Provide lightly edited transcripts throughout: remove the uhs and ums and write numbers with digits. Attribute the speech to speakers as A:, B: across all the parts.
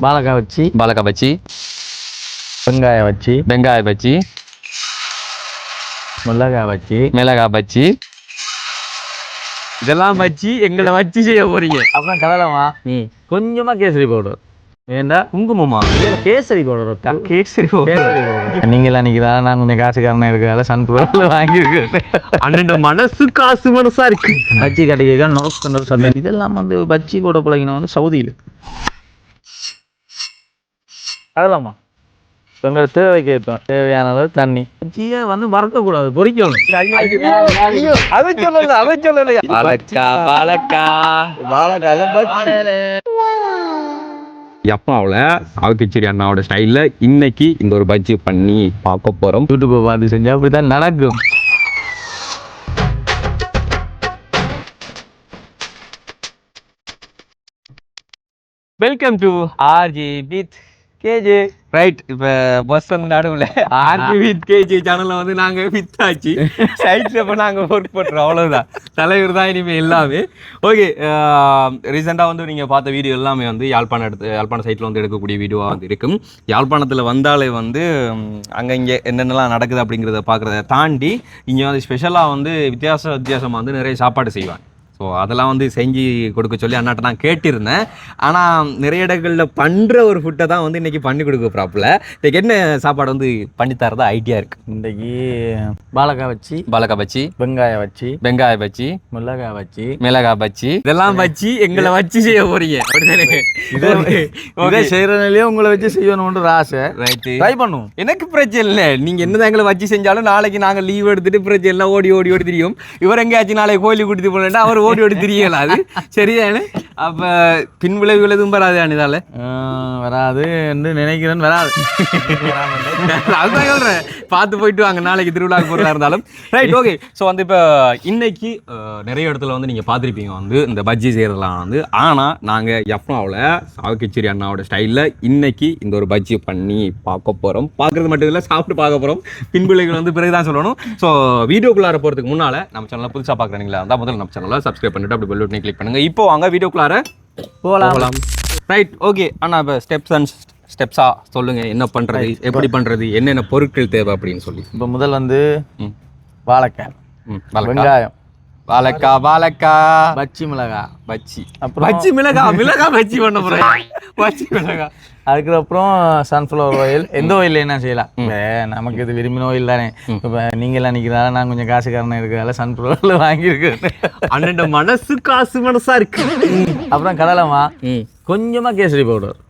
A: வாழைக்காய் வச்சு வெங்காயம் வச்சு மிளகாய் வச்சு இதெல்லாம் வச்சு எங்களை வச்சு செய்ய போறீங்க.
B: அப்புறம் கடலைமா கொஞ்சமா கேசரி பவுடர்
A: ஏண்டா குங்குமமா
B: கேசரி பவுடர்
A: கேசரி பவுடர்
B: நீங்களாம் நிற்கிறா நான் கொஞ்சம் காசுக்காரனா இருக்கிறதால சன்புரில் வாங்கியிருக்கேன்.
A: அண்ணன் மனசு மனசா இருக்கு.
B: பஜ்ஜி கடைக்கு நோக்கு சந்தை இதெல்லாம் வந்து பஜ்ஜி போட பழகினா வந்து சவுதியில் அதெல்லாமா எங்களை தேவைக்கு ஏற்போம் தேவையான அளவு தண்ணி பஜ்ஜியை வந்து மறக்கக்கூடாது பொறிக்கணும். அதை சொல்லலை
A: அப்பாவில் சாவுக்கிச்சேரி அண்ணாவோட ஸ்டைலில் இன்னைக்கு இந்த ஒரு பஜ்ஜி பண்ணி பார்க்க போகிறோம்.
B: யூடியூப்பை பார்த்து செஞ்சால் அப்படி தான் நடக்கும்.
A: Welcome to RG with KJ. Right, இப்போ பஸ் வந்து நடுவில் ஆர்ஜி வித் கேஜே சேனலில் வந்து நாங்கள் வித்தாச்சு சைட்ஸில் இப்போ நாங்கள் ஒர்க் பண்ணுறோம். அவ்வளோதான், தலைவர் தான் இனிமேல் எல்லாமே. ஓகே, ரீசெண்டாக வந்து நீங்கள் பார்த்த வீடியோ எல்லாமே வந்து யாழ்ப்பாண சைட்டில் வந்து எடுக்கக்கூடிய வீடியோவாக வந்து இருக்கும். யாழ்ப்பாணத்தில் வந்தாலே வந்து அங்கே இங்கே என்னென்னலாம் நடக்குது அப்படிங்கிறத பார்க்குறத தாண்டி இங்கே வந்து ஸ்பெஷலாக வந்து வித்தியாசமாக வந்து நிறைய சாப்பாடு செய்வாங்க. ஸோ அதெல்லாம் வந்து செஞ்சு கொடுக்க சொல்லி அண்ணாட்ட நான் கேட்டிருந்தேன். ஆனால் நிறைய இடங்களில் பண்ணுற ஒரு ஃபுட்டை தான் வந்து இன்றைக்கி பண்ணி கொடுக்க ப்ராப்பில். இன்றைக்கி என்ன சாப்பாடு வந்து பண்ணித்தரதா ஐடியா இருக்குது?
B: இன்றைக்கி வாழைக்காய் வச்சு வெங்காயம் வச்சு மிளகாய் வச்சு இதெல்லாம் வச்சு எங்களை வச்சு செய்ய போறீங்க அப்படிதானே? இதை செய்கிறதுனாலே உங்களை வச்சு செய்யணும்ன்ற ஆசை. ரைட்டு, ட்ரை பண்ணுவோம்.
A: எனக்கு பிரச்சனை இல்லை, நீங்கள் என்னதான் எங்களை வச்சு செஞ்சாலும் நாளைக்கு நாங்கள் லீவ் எடுத்துகிட்டு பிரச்சனை எல்லாம் ஓடி தெரியும். இவர் எங்கேயாச்சும் நாளைக்கு கோயிலுக்கு கூட்டிட்டு போனேன்டா அவர் ஓடி தெரியல. அது சரிதானே? அப்போ பின் விளைவுகள் எதுவும் வராது அனிதால?
B: வராது என்று நினைக்கிறேன். வராது,
A: அதுதான் சொல்கிறேன். பார்த்து போயிட்டு வாங்க நாளைக்கு திருவிழாவுக்கு போகிறதா இருந்தாலும். Right, okay. ஸோ வந்து இப்போ இன்னைக்கு நிறைய இடத்துல வந்து நீங்கள் பார்த்துருப்பீங்க வந்து இந்த பஜ்ஜி செய்கிறதெல்லாம் வந்து. ஆனால் நாங்கள் எஃப்னாவில் சாவுக்கிச்சேரி அண்ணாவோட ஸ்டைலில் இன்னைக்கு இந்த ஒரு பஜ்ஜி பண்ணி பார்க்க போகிறோம். பார்க்குறது மட்டும் இல்லை, சாப்பிட்டு பார்க்க போகிறோம். பின்விளைவுகள் வந்து பிறகு தான் சொல்லணும். ஸோ வீடியோக்குள்ளார போகிறதுக்கு முன்னால் நம்ம சேனலில் புதுசாக பார்க்குறீங்களா இருந்தால் முதல்ல நம்ம சேனலில் சப்ஸ்கிரைப் பண்ணிட்டு அப்படி பெல் பட்டனை கிளிக் பண்ணுங்க. இப்போ வாங்க வீடியோக்குள்ளார போகலாம். Right, okay. ஆனால் இப்போ ஸ்டெப்ஸா சொல்லுங்க, என்ன பண்றது, எப்படி பண்றது, என்னென்ன பொருட்கள் தேவை அப்படின்னு சொல்லி.
B: இப்போ முதல் வந்து வாழைக்காய், வெங்காயம்,
A: வாழைக்காய்
B: பச்சி மிளகாய்
A: பச்சி பண்ண போறேன். பச்சி மிளகாய்,
B: அதுக்கப்புறம் சன்ஃப்ளவர் ஆயில். எந்த ஆயில் என்ன செய்யலாம், நமக்கு இது விரும்பின ஆயில் தானே. இப்போ நீங்களாம் நிற்கிறதால நான் கொஞ்சம் காசுக்காரனா இருக்கிறதால சன்ஃப்ளவரில் வாங்கியிருக்கேன்.
A: அண்ணன் மனசு மனசா இருக்கு.
B: அப்புறம் கடலைமா கொஞ்சமாக கேசரி பவுடர்.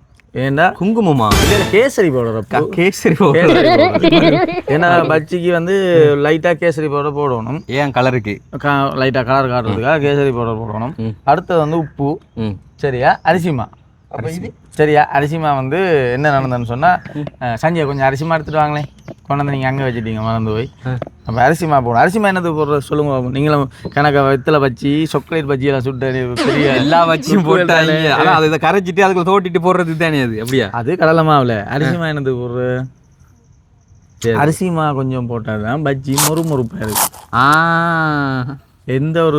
B: ஏண்டா
A: குங்குமமா?
B: கேசரி பவுடர்.
A: கேசரி பவுடர்
B: ஏன்னா பஜ்ஜிக்கு வந்து லைட்டாக கேசரி பவுடர் போடணும்.
A: ஏன் கலருக்கு
B: லைட்டாக கலர் காட்டுறதுக்காக கேசரி பவுடர் போடணும். அடுத்தது வந்து உப்பு. சரியா? அரிசிமா. சரியா? அரிசிமா வந்து என்ன நடந்ததுன்னு சொன்னால், சஞ்சய் கொஞ்சம் அரிசிமா எடுத்துகிட்டு வாங்களேன், கொண்டு வந்து நீங்கள் அங்கே வச்சுட்டீங்க மறந்து போய். அப்போ அரிசிமா போடணும். அரிசிமா என்னது போடுறது சொல்லுங்க. நீங்களும் கணக்கை வெத்தலை பச்சி சாக்லேட் பஜ்ஜி எல்லாம் சுட்டு பெரிய
A: எல்லா வச்சியும் போட்டாங்க. அதான் அதை கரைச்சிட்டு அதுக்குள்ள தோட்டிட்டு போடுறது தானே அது. அப்படியா?
B: அது கடலை மாவில். அரிசிமா என்னது போடுற? அரிசிமா கொஞ்சம் போட்டால் தான் பஜ்ஜி மொறுப்பாக இருக்கு. எந்த ஒரு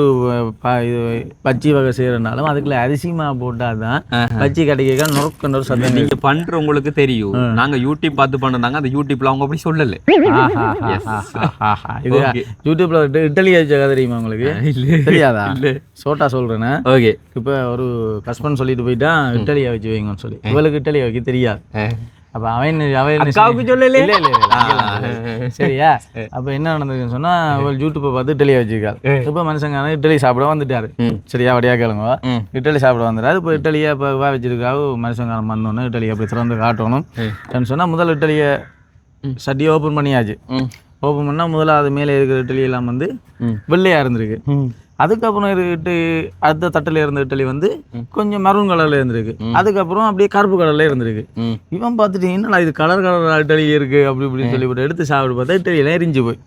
B: பஜ்ஜி வகை செய்யறதுனாலும் அதுக்குள்ள அரிசிமா போட்டால் தான் பஜ்ஜி கடைக்க நொறுக்கன்ற ஒரு சத்தம்.
A: நீங்க பண்ற உங்களுக்கு தெரியும். நாங்க யூடியூப் பார்த்து பண்றாங்க, அந்த யூடியூப்ல அவங்க அப்படி சொல்லல.
B: இது யூடியூப்ல இட்டலி வச்ச கதை தெரியுமா உங்களுக்கு? தெரியாதா? சோட்டா சொல்றேன்னா, ஓகே. இப்ப ஒரு கஸ்பன் சொல்லிட்டு போயிட்டான் இட்டலியா வச்சு வைங்கன்னு சொல்லி. இவளுக்கு இட்டலியா வைக்க தெரியாது. அப்ப அவன் சொல்லல. சரியா? அப்ப என்ன நடந்ததுன்னு சொன்னா, யூடியூப்பை பார்த்து இட்டலியா வச்சிருக்காரு. இப்ப மனுஷங்க இட்டலி சாப்பிட வந்துட்டாரு. சரியா? வடியா கேளுங்க. இட்டலி சாப்பிட வந்துட்டாரு. இப்போ இட்டலியா இப்போ வச்சிருக்காரு. மனுஷங்காரன் வந்தோன்னு இட்டலி அப்படி திறந்து காட்டணும் சொன்னா, முதல் இட்டலியை சட்டியை ஓப்பன் பண்ணியாச்சு. ஓப்பன் பண்ணா முதல்ல அது மேலே இருக்கிற இட்டலி எல்லாம் வந்து வெள்ளையா இருந்திருக்கு. அதுக்கப்புறம் அடுத்த தட்டில் இருந்த இட்டலி வந்து கொஞ்சம் மரூன் கலர்ல இருந்திருக்கு. அதுக்கப்புறம் அப்படியே கருப்பு கலர்ல இருந்திருக்கு. இவன் பார்த்துட்டு என்னடா இது கலர் இட்டலி இருக்கு அப்படி இப்படின்னு சொல்லி எடுத்து சாப்பிட்டு பார்த்தா இட்டலியெல்லாம் எரிஞ்சு போய்.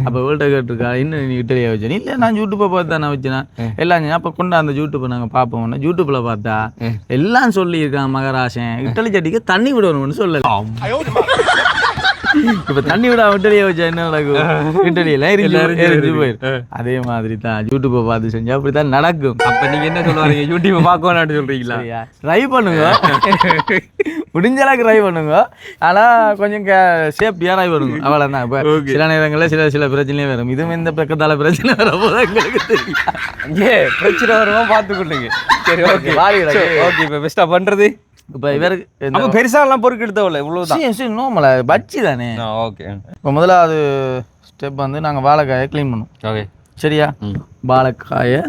B: அப்போ வேர்ல்ட கேட்டிருக்கா, இன்னும் நீ இட்டலியா வச்சேன்? இல்லை, நான் யூடியூப்பை பார்த்து தான் நான் வச்சேன் எல்லாம். அப்போ கொண்டா அந்த யூடியூப்பை நாங்கள் பார்ப்போம்னா, யூடியூப்ல பார்த்தா எல்லாம் சொல்லியிருக்கான் மகராசன் இட்டலி சட்டிக்கு தண்ணி விடணும்னு சொல்லலாம். இப்ப தண்ணி விட இட்டலியை வச்சா என்ன நடக்கும்? இட்டலியில எரிஞ்சு போயிடும். அதே மாதிரி தான் யூடியூப்பை பார்த்து செஞ்சா அப்படித்தான் நடக்கும்.
A: அப்ப நீங்க என்ன சொல்லுவாங்க, யூடியூப் பார்க்கணும்னு சொல்றீங்களா?
B: ட்ரை பண்ணுங்க, முடிஞ்ச அளவுக்கு ட்ரை பண்ணுங்க. ஆனா கொஞ்சம் சேஃப்டியா ட்ரை பண்ணுங்க, அவ்வளவுதான். இப்ப சில நேரங்களில் சில பிரச்சனையும் வரும். இதுவும் இந்த பக்கத்தால பிரச்சனை வரப்போது எங்களுக்கு தெரியும்.
A: பிரச்சனை வருமா பார்த்துக்கொள்ளுங்க. சரி, ஓகே ஓகே. இப்ப பெஸ்டா பண்றது
B: இப்ப இவருக்கு
A: பெருசா எல்லாம் பொறுக்கு எடுத்தவல இவ்வளவுதான்.
B: நோமல பச்சி தானே.
A: ஓகே.
B: இப்போ முதலாவது ஸ்டெப் வந்து நாங்கள் வாழைக்காயை க்ளீன் பண்ணுவோம்.
A: ஓகே,
B: சரியா? வாழைக்காயை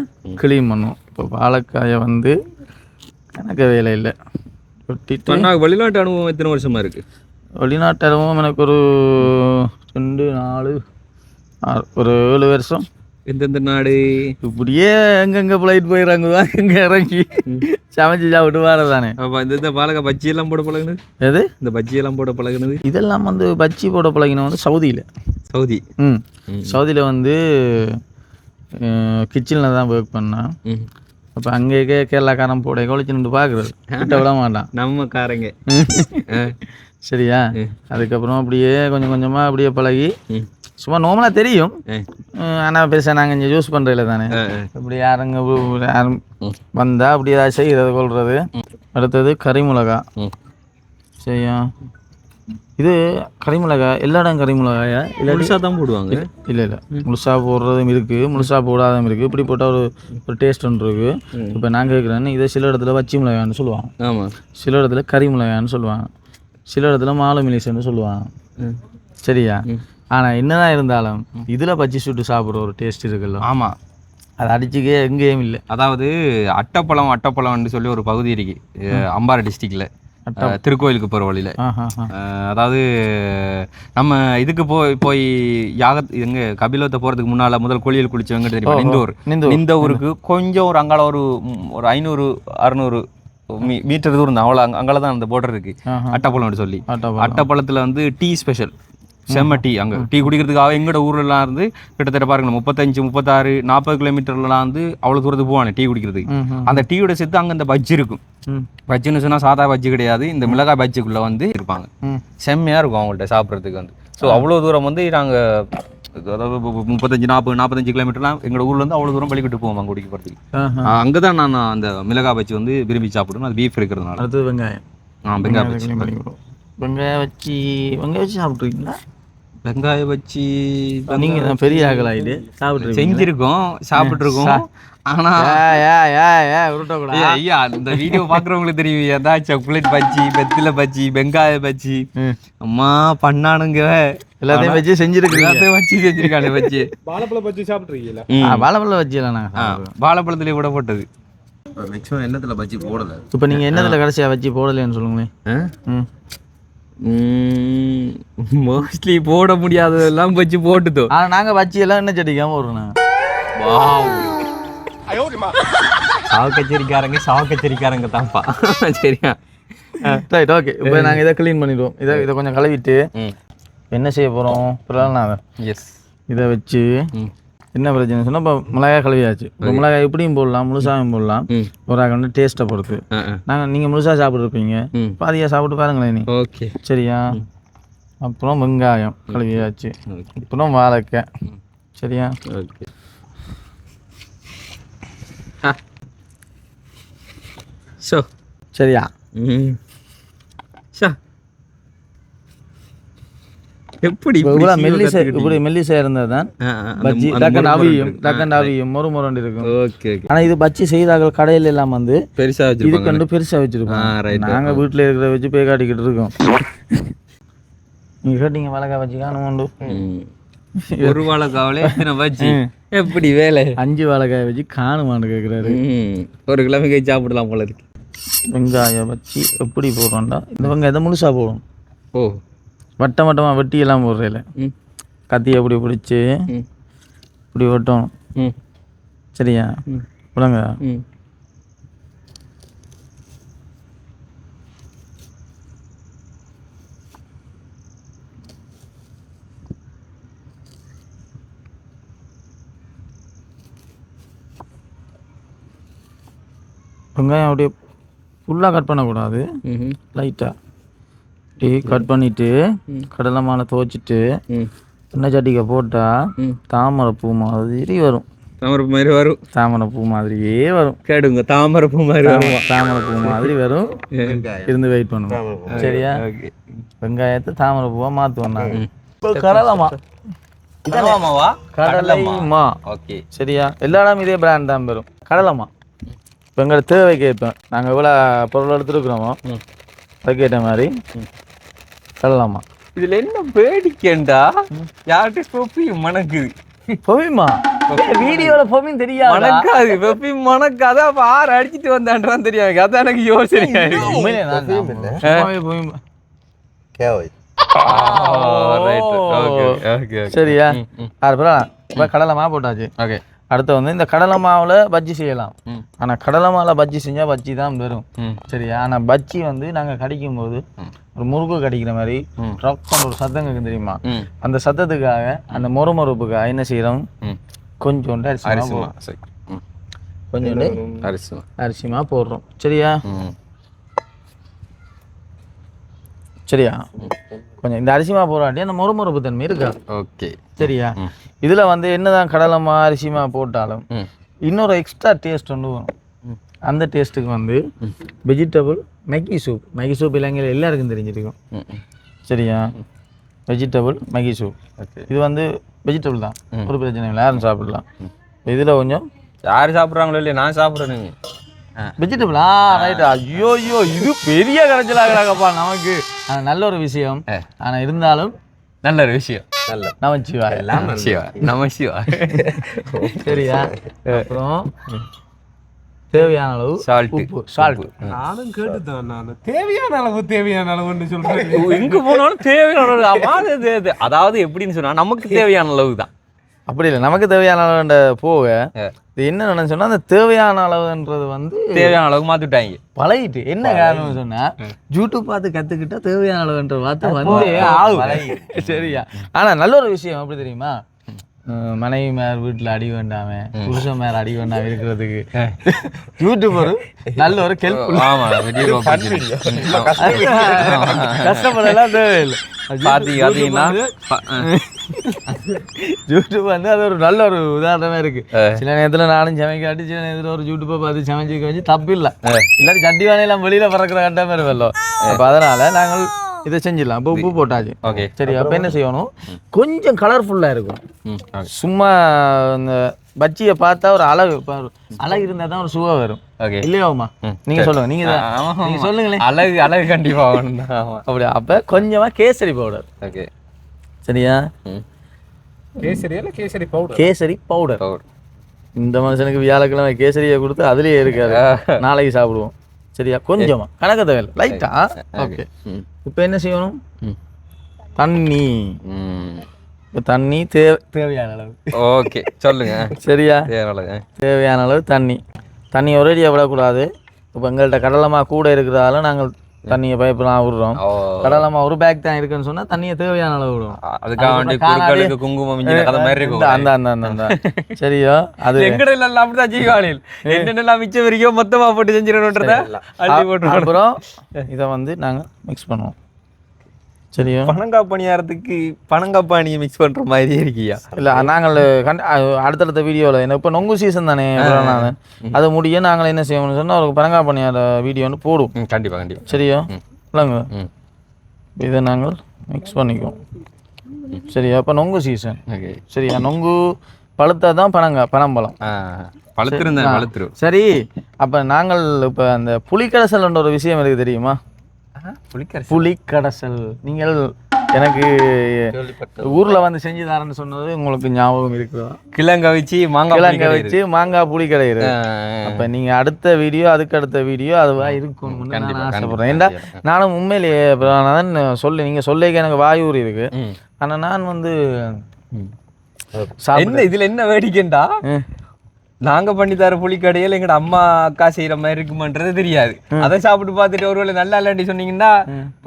B: க்ளீன் பண்ணுவோம். இப்போ வாழைக்காயை வந்து எனக்கு வேலை இல்லை வெட்டிட்டு.
A: வெளிநாட்டு அனுபவம் எத்தனை வருஷமா இருக்கு?
B: வெளிநாட்டு அனுபவம் எனக்கு ஒரு 2 4 ஒரு 7 வருஷம்.
A: எந்தெந்த நாடு?
B: இப்படியே எங்கெங்க பிளைட் போயிடறாங்க, எங்க இறங்கி சமைச்சு சாப்பிட்டு வரதானே.
A: அப்போ இந்த வாழைக்காய் பஜ்ஜி எல்லாம் போட பழகுனது
B: எது?
A: இந்த பஜ்ஜி எல்லாம் போட பழகுனது
B: இதெல்லாம் வந்து பஜ்ஜி போட பழகின வந்து சவுதியில்.
A: சவுதி?
B: சவுதியில் வந்து கிச்சனில் தான் ஒர்க் பண்ணேன். அப்போ அங்கேயே கேரளாக்காரன் போட கொளிச்சு நின்று பார்க்குறது, கிட்ட விட மாட்டான்
A: நம்ம காரங்க.
B: சரியா? அதுக்கப்புறம் அப்படியே கொஞ்சம் கொஞ்சமாக அப்படியே பழகி சும்மா நோமலாக தெரியும். ஆனால் பெருசாக நாங்கள் இங்கே யூஸ் பண்ணுறதில்ல தானே. இப்படி யாரும் வந்தால் அப்படி ஏதாவது செய்கிறது கொள்வது. அடுத்தது கறிமிளகா. சரியா? இது கறிமிளகா எல்லா இடம் கறிமிளகாயா இல்லை
A: முழுசாக தான் போடுவாங்க?
B: இல்லை முழுசாக போடுறதும் இருக்குது, முழுசாக போடாதும் இருக்குது. இப்படி போட்டால் ஒரு டேஸ்ட் ஒன்று இருக்குது. இப்போ நான் கேட்குறேன்னு இதை சில இடத்துல பச்சி மிளகான்னு சொல்லுவாங்க. ஆமாம். சில இடத்துல கறிமிளகான்னு சொல்லுவாங்க. சில இடத்துல மாலை மிலிசன்னு சொல்லுவாங்க. சரியா? ஆனால் என்னதான் இருந்தாலும் இதில் பச்சி சுட்டு சாப்பிட்ற ஒரு டேஸ்ட் இருக்குல்ல. ஆமாம், அது அடிச்சுக்கே எங்கேயும் இல்லை.
A: அதாவது அட்டப்பழம்னு சொல்லி ஒரு பகுதி இருக்கு அம்பாறை டிஸ்ட்ரிக்டில், திருக்கோயிலுக்கு போகிற வழியில். அதாவது நம்ம இதுக்கு போய் எங்கே கபிலத்தை போகிறதுக்கு முன்னால் முதல் கோழியில் குளிச்சவங்க தெரியும். இந்த ஊருக்கு கொஞ்சம் ஒரு அங்கால ஒரு 500 600 மீட்டர் தூரம் தான். அவ்வளோ அங்கே தான் அந்த போர்டர் இருக்குது அட்டப்பழம்னு சொல்லி. அட்டப்பழத்தில் வந்து டீ ஸ்பெஷல், செம்ம டீ. அங்கே டீ குடிக்கிறதுக்காக எங்களோட ஊர்லாம் இருந்து கிட்டத்தட்ட பாருங்க 35 36 40 கிலோமீட்டர்லாம் வந்து அவ்வளோ தூரத்துக்கு போவாங்க டீ குடிக்கிறதுக்கு. அந்த டீயோட சேர்த்து அங்கே இந்த பஜ்ஜி இருக்கும். பஜ்ஜின்னு சொன்னால் சாதா பஜ்ஜி கிடையாது, இந்த மிளகாய் பஜ்ஜிக்குள்ளே வந்து இருப்பாங்க. செம்மையாக இருக்கும் அவங்கள்ட்ட சாப்பிட்றதுக்கு வந்து. ஸோ அவ்வளோ தூரம் வந்து நாங்கள், அதாவது 35 40 45 கிலோமீட்டர்லாம் எங்களோட ஊர்லேருந்து அவ்வளோ தூரம் வழிகிட்டு போவோம் அங்கே குடிக்க போகிறதுக்கு. அங்கே தான் நான் அந்த மிளகாய் பஜ்ஜி வந்து விரும்பி சாப்பிடுவேன். அது பீஃப் இருக்கிறதுனால.
B: அடுத்தது வெங்காயம்.
A: வெங்காய பஜ்ஜி.
B: வெங்காயம் வச்சு சாப்பிட்ருக்கீங்களா?
A: வெங்காய பஜ்ஜி
B: நீங்கள் தான் பெரிய ஆகலாயிட்டு சாப்பிட்டு
A: செஞ்சுருக்கோம், சாப்பிட்ருக்கோம். ஆனா ஐயா இந்த வீடியோ பாக்குறவங்களுக்கு தெரியும், ஏதாவது சாக்லேட் பஜ்ஜி, வெத்தில பஜ்ஜி, வெங்காய பஜ்ஜி அம்மா பண்ணானுங்க. எல்லாத்தையும் வச்சு செஞ்சிருக்கு, எல்லாத்தையும் வச்சு செஞ்சிருக்காங்க பஜ்ஜி. வாழைப்பழ பஜ்ஜி சாப்பிட்ருக்கீங்களா? வாழைப்பழ பஜ்ஜி எல்லாம் நாங்கள் வாழைப்பழத்துலேயே கூட போட்டது. மேக்ஸிமம் எண்ணத்துல பஜ்ஜி போடலை. இப்போ நீங்கள் என்னத்துல கடைசியாக வச்சு போடலைன்னு சொல்லுங்களேன். மோஸ்ட்லி போட முடியாததெல்லாம் வச்சு போட்டுதோ. ஆனால் நாங்கள் வச்சு எல்லாம் என்ன செடிக்காம போடுறோம். சாவக்கச்சேரிக்காரங்க தான்ப்பா. சரியா? Right, okay. இப்போ நாங்கள் இதை க்ளீன் பண்ணிடுவோம். இதை கொஞ்சம் கழுவிட்டு என்ன செய்ய போகிறோம்? பிரகலாநாதன். எஸ். இதை வச்சு என்ன பிரச்சனை சொன்னால், இப்போ மிளகாய் கழுவியாச்சு. இப்போ மிளகாய் எப்படியும் போடலாம், முழுசாகவும் போடலாம். ஒரு ஆக டேஸ்ட்டை பொறுத்து. நீங்கள் முழுசாக சாப்பிட்ருப்பீங்க, பாதியாக சாப்பிட்டு பாருங்களேன் நீ. ஓகே, சரியா? அப்புறம் வெங்காயம் கழுவியாச்சு. அப்புறம் வாழைக்காய். சரியா? ஓகே. சரியா? எப்படி இப்படி மெல்லிசா இருந்தா தான் பஜ்ஜி டக்கன் அவியும் மொறுமொரண்டு இருக்கும். ஆனா இது பஜ்ஜி செய்தார்கள் கடையில எல்லாம் வந்து பெருசா இது கண்டு பெருசா வச்சிருக்கோம். நாங்க வீட்டுல இருக்கிற வச்சு போய் காட்டிக்கிட்டு இருக்கோம். நீங்க கேட்டீங்க வாழைக்காய் பஜ்ஜி காணும் உண்டு. ஒரு வாழைக்காவிலே பஜ்ஜி எப்படி வேலை? 5 வாழைக்காய் வச்சு காணுமான்னு கேட்குறாரு. ஒரு கிழமை சாப்பிடலாம் போல இருக்கு. வெங்காயம் வச்சு எப்படி போடுறோம்டா, இந்த வெங்காயத்தை முழுசா போடும். ஓ, வட்டம் வட்டமாக வெட்டி எல்லாம் போடுறதில்ல, கத்தியை அப்படி பிடிச்சி இப்படி வெட்டணும். சரியா? விடுங்க. வெங்காயம் அப்படியே ஃபுல்லாக கட் பண்ணக்கூடாது, லைட்டாக
B: வெட்டி கட் பண்ணிட்டு கடலை மாலை துவைச்சிட்டு எண்ணெய் சட்டிக்க போட்டா தாமரை பூ மாதிரி வரும்.
A: தாமரை பூ மாதிரி வரும்.
B: தாமரை பூ மாதிரியே வரும்.
A: கேடுங்க, தாமரை பூ மாதிரி வரும்.
B: தாமரை பூ மாதிரி வரும். இருந்து வெயிட் பண்ணுவோம். சரியா? வெங்காயத்தை தாமரை பூவா மாற்றுவோம் நாங்கள். இப்போ கடலைமா
A: கடலைமாவா?
B: கடலைமா. ஓகே, சரியா? எல்லா இடமும் இதே பிராண்ட் தான் பெறும். கடலைமா இப்போ எங்களை தேவை கேட்பேன். நாங்கள் எவ்வளோ பொருள் எடுத்துருக்குறோமோ அதுக்கேற்ற மாதிரி கடலைமா.
A: இதுல என்ன வேடிக்கைண்டா, யார்கிட்ட பெர்ஃப்யூம் மணக்குது.
B: பொமிமா வீடியோல பொமியும் தெரியாது.
A: மணக்காது, பெர்ஃப்யூம் மணக்காது. அப்ப ஆறு அடிச்சிட்டு வந்தான்றான் தெரியாது. அதான் எனக்கு யோசனை.
B: சரியா? இப்போ கடலை மாவு போட்டாச்சு. ஓகே, அடுத்து வந்து இந்த கடலை மாவுல பஜ்ஜி செய்யலாம். ஆனா கடலை மாவுல பஜ்ஜி செஞ்சா பஜ்ஜி தான் வரும். சரியா? ஆனா பஜ்ஜி வந்து நாங்க கடிக்கும் போது ஒரு முறுக்கு கடிக்கிற மாதிரி ஒரு சத்தம் கேட்கும் தெரியுமா? அந்த சத்தத்துக்காக அந்த மொறுமொறுப்புக்காக என்ன செய்யறோம், கொஞ்சோண்டு கொஞ்சோண்டு அரிசிமா போடுறோம். சரியா? சரியா? கொஞ்சம் இந்த அரிசிமா போடாட்டி அந்த மொறுமொறுப்பு தன்மை இருக்கா? ஓகே, சரியா? இதுல வந்து என்னதான் கடலைமா அரிசிமா போட்டாலும் இன்னொரு எக்ஸ்ட்ரா டேஸ்ட் ஒன்று வரும். அந்த டேஸ்ட்டுக்கு வந்து vegetable Maggi soup. Maggi soup இலங்கையில் எல்லாருக்கும் தெரிஞ்சிருக்கும். சரியா? Vegetable Maggi soup. இது வந்து வெஜிடபிள் தான், ஒரு பிரச்சனை இல்லை, யாரும் சாப்பிடலாம். இதில் கொஞ்சம்
A: யார் சாப்பிட்றாங்களோ இல்லையா, நான் சாப்பிட்றேனுங்க
B: வெஜிடபிளா. ரைட். ஐயோ ஐயோ, இது பெரிய கரைச்சலாகிறாங்கப்பா நமக்கு. நல்ல ஒரு விஷயம். ஆனால் இருந்தாலும்
A: நல்ல ஒரு விஷயம். நல்ல
B: நமச்சிவாய்,
A: நமச்சிவாய்.
B: சரியா? அப்புறம் தேவையான அளவு உப்பு, சால்ட்.
C: நானும் கேட்டுதான், நான் தேவையான அளவுன்னு சொல்றேன்.
A: எங்க போனாலும் தேவையான அளவு. அதாவது எப்படின்னு சொன்னா நமக்கு தேவையான அளவு தான்.
B: அப்படி இல்லை, நமக்கு தேவையான அளவுன்ற போக இது என்ன நினைச்சோன்னா அந்த தேவையான அளவுன்றது வந்து
A: தேவையான அளவுக்கு மாத்திட்டாங்க,
B: பழகிட்டு. என்ன காரணம்னு சொன்னா யூடியூப் பார்த்து கத்துக்கிட்டா தேவையான அளவுன்ற வார்த்தை வந்து ஆகும். சரியா? ஆனா நல்ல ஒரு விஷயம் அப்படி தெரியுமா, மனைவி மேல வீட்டுல அடி வேண்டாம, புருஷன் மேல அடி வேண்டாம இருக்கிறதுக்கு யூடியூபர் நல்ல ஒரு ஹெல்ப். கஷ்டப்படலாம் தேவையில்லை. யூடியூப் வந்து அது ஒரு நல்ல ஒரு உதாரணமா இருக்கு. சில நேரத்துல நானும் சமைக்காட்டி சில நேரத்துல ஒரு யூடியூப்பை பார்த்து சமைச்சு வச்சு தப்பு இல்லை. இல்லாட்டி சட்டி வேலையெல்லாம் வெளியில பறக்கிற கட்டாம இருக்குல்ல. அப்ப அதனால நாங்கள் இதை செஞ்சிடலாம். இப்போ உப்பு போட்டாச்சு. ஓகே, சரி. அப்போ என்ன செய்யணும், கொஞ்சம் கலர்ஃபுல்லாக இருக்கும். சும்மா இந்த பஜ்ஜியை பார்த்தா ஒரு அழகு இருந்தால் தான் ஒரு சுவை வரும். ஓகே, இல்லையாவுமா? நீங்கள் சொல்லுங்கள், நீங்கள் சொல்லுங்களேன்.
A: அழகு கண்டிப்பாக வேணும்.
B: அப்படி அப்போ கொஞ்சமாக கேசரி பவுடர். ஓகே, சரியா? கேசரி பவுடர். இந்த மனுஷனுக்கு வியாழக்கிழமை கேசரியை கொடுத்து அதுலேயே இருக்காது, நாளைக்கு சாப்பிடுவோம். சரியா? கொஞ்சமா, கணக்க தேவையில்லை, லைட்டா. ஓகே, இப்போ என்ன செய்யணும், தண்ணி. தண்ணி தேவையான அளவு.
A: ஓகே, சொல்லுங்க.
B: சரியா? தேவையான அளவு தண்ணி ஒரேடியாக விடக்கூடாது. இப்போ எங்கள்கிட்ட கடலைமா கூட இருக்கிறதால நாங்கள் தண்ணியை பைப்பெல்லாம் விடுறோம். கடலைமா ஒரு பேக் தான் இருக்குன்னு சொன்னா தண்ணியை தேவையான அளவு விடுவோம்.
A: அதுக்காக குங்குமம்
B: அந்த சரியா? அது
A: எங்கடெல்லாம் அப்படிதான் ஜீவானில் என்னென்னலாம் மிச்சம் வரைக்கும் மொத்தமா போட்டு செஞ்சிடணுன்றத
B: அப்புறம் இதை வந்து நாங்கள் மிக்ஸ் பண்ணுவோம். சரியா?
A: பனங்காய் பணியாரத்துக்கு பனங்காய் பானியை மிக்ஸ் பண்ற மாதிரி இருக்கியா?
B: இல்லை, நாங்கள் அடுத்தடுத்த வீடியோவில் என்ன இப்போ நொங்கு சீசன் தானே, நான் அதை முடிய நாங்கள் என்ன செய்வோம்னு சொன்னால் ஒரு பனங்காய் பணியார வீடியோ ஒன்று போடுவோம்.
A: கண்டிப்பாக.
B: சரியா? இல்லைங்க, இதை நாங்கள் மிக்ஸ் பண்ணிக்குவோம். சரியா? இப்போ நொங்கு சீசன். சரியா? நொங்கு பழுத்தா தான் பனம்பழம் பழுத்துரும். சரி, அப்போ நாங்கள் இப்போ அந்த புளிக்கடைசல்ன்ற ஒரு விஷயம் எனக்கு தெரியுமா? புளிக்கடைசல் நீங்கள் எனக்கு ஊர்ல வந்து செஞ்சு தரேன்னு சொன்னது உங்களுக்கு ஞாபகம் இருக்குதா?
A: கிழங்க வச்சு
B: மாங்காய் புளி கிடையாது. அப்ப நீங்க அடுத்த வீடியோ அதுக்கு அடுத்த வீடியோ அதுவா இருக்கும்னு நான் ஆசைப்படுறேன். ஏன்டா நானும் உண்மையிலேயே சொல்லி நீங்க சொல்லிக்க எனக்கு வாயூர் இருக்கு. ஆனா நான் வந்து
A: இதுல என்ன வேடிக்கைண்டா, நாங்க பண்ணி தர புளிக்கடையில எங்கட அம்மா அக்கா செய்யற மாதிரி இருக்குமான்றது தெரியாது. அதை சாப்பிட்டு பார்த்துட்டு ஒருவேளை நல்லா இல்லாட்டி சொன்னீங்கன்னா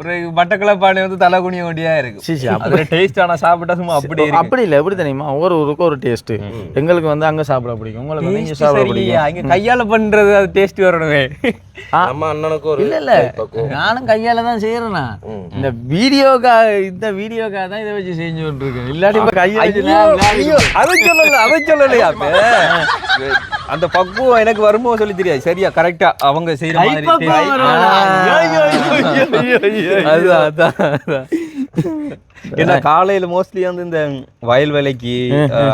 A: ஒரு மட்டக்களப்பானை வந்து தலை குனிய வேண்டியா இருக்கு. அதுல டேஸ்ட் ஆனா சாப்பிட்டா சும்மா அப்படி
B: இல்லை. எப்படி தெரியுமா, ஒவ்வொரு ஊருக்கு ஒரு டேஸ்ட். எங்களுக்கு வந்து அங்க சாப்பிட பிடிக்கும், உங்களுக்கு வந்து இங்க சாப்பிட பிடிக்கும்.
A: அங்க கையால பண்றது அது டேஸ்ட் வரணுமே.
C: நம்ம அண்ணனுக்கு ஒரு
B: இல்ல நானும் கையால தான் செய்யறேனா. இந்த வீடியோக்காக தான் இதை வச்சு செஞ்சு கொண்டிருக்கேன். இல்லாட்டி இப்ப கையால
A: அதை சொல்லலையா அந்த பக்குவம் எனக்கு வருமோ சொல்லி தெரியாது. சரியா கரெக்டா அவங்க செய்யற மாதிரி ஏன்னா காலையில மோஸ்ட்லி வந்து இந்த வயல் வேலைக்கு